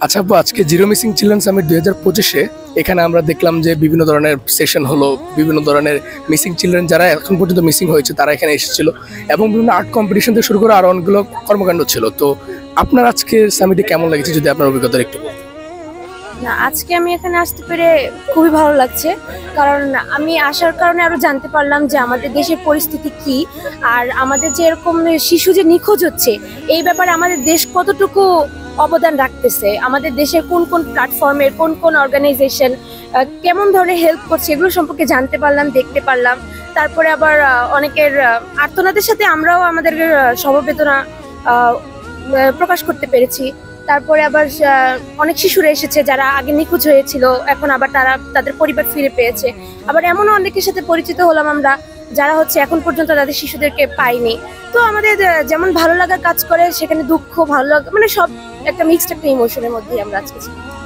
আচ্ছা আপু, আজকে জিরো মিসিং চিলড্রেন সামিট 2025-এ এখানে আমরা দেখলাম যে বিভিন্ন ধরনের সেশন হলো, বিভিন্ন ধরনের মিসিং চিলড্রেন যারা এখন পর্যন্ত মিসিং হয়েছে তারা এখানে এসেছিল এবং বিভিন্ন আর্ট কম্পিটিশন থেকে শুরু করে আরো অনেকগুলো কর্মকাণ্ড ছিল। তো আপনার আজকে সামিটে কেমন লেগেছে যদি আপনার অভিজ্ঞতা একটু বলেন। না, আজকে আমি এখানে আসতে পেরে খুবই ভালো লাগছে, কারণ আমি আসার কারণে আরো জানতে পারলাম যে আমাদের দেশের পরিস্থিতি কি, আর আমাদের যে এরকম শিশু যে নিখোঁজ হচ্ছে এই ব্যাপারে আমাদের দেশ কতটুকু অবদান রাখতেছে, আমাদের দেশের কোন কোন প্ল্যাটফর্মের কোন কোন অর্গানাইজেশন কেমন ধরনের হেল্প করছে এগুলো সম্পর্কে জানতে পারলাম, দেখতে পারলাম। তারপরে আবার অনেকের আর্তনাদের সাথে আমরাও আমাদের সমবেদনা প্রকাশ করতে পেরেছি। তারপরে আবার অনেক শিশুরা এসেছে যারা আগে নিখোঁজ হয়েছিল, এখন আবার তারা তাদের পরিবার ফিরে পেয়েছে। আবার এমনও অনেকের সাথে পরিচিত হলাম আমরা যারা এখন পর্যন্ত তাদের শিশুদেরকে পাইনি। তো আমাদের যেমন ভালো লাগা কাজ করে, সেখানে দুঃখ, ভালো লাগা, মানে সব একটা মিক্সড একটা ইমোশনের মধ্যেই আমরা আজকে।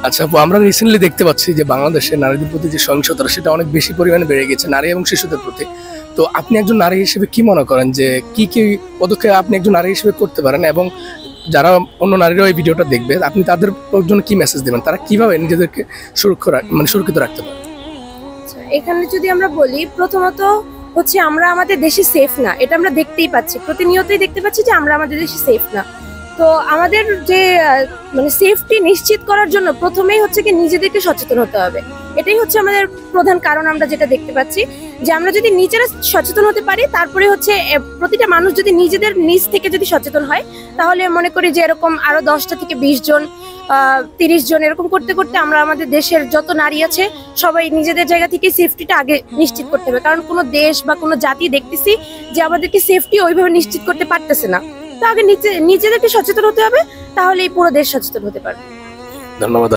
আচ্ছা আপু, আমরা রিসেন্টলি দেখতে পাচ্ছি যে বাংলাদেশে নারীদের প্রতি যে সহিংসতা সেটা অনেক বেশি পরিমাণে বেড়ে গেছে, নারী এবং শিশুদের প্রতি। তো আপনি একজন নারী হিসেবে কি মনে করেন যে কি কি পদক্ষেপ আপনি একজন নারী হিসেবে করতে পারেন, এবং যারা অন্য নারীরা এই ভিডিওটা দেখবে আপনি তাদের জন্য কি মেসেজ দেবেন, তারা কিভাবে নিজেদেরকে সুরক্ষিত রাখতে পারে? এখানে যদি আমরা বলি, প্রথমত আমরা আমাদের দেশে সেফ না, এটা আমরা দেখতেই পাচ্ছি, প্রতিনিয়তই দেখতে পাচ্ছি যে আমরা আমাদের দেশে সেফ না। তো আমাদের যে সেফটি নিশ্চিত করার জন্য প্রথমেই কি নিজেদেরকে সচেতন হতে হবে। এটাই আমাদের প্রধান কারণ। আমরা যেটা দেখতে পাচ্ছি যে আমরা যদি নিজেরা সচেতন হতে পারি, তারপরে প্রতিটা মানুষ যদি নিজেদের নিজ থেকে যদি সচেতন হয়, তাহলে মনে করি যে এরকম আরো 10টা থেকে 20 জন 30 জন এরকম করতে করতে আমরা আমাদের দেশের যত নারী আছে সবাই নিজেদের জায়গা থেকে সেফটিটা আগে নিশ্চিত করতে হবে। কারণ কোনো দেশ বা কোনো জাতি দেখতেছি যে আমাদেরকে সেফটি ওইভাবে নিশ্চিত করতে পারতেছে না। তো আগে নিজেদেরকে সচেতন হতে হবে, তাহলে এই পুরো দেশ সচেতন হতে পারবে। ধন্যবাদ।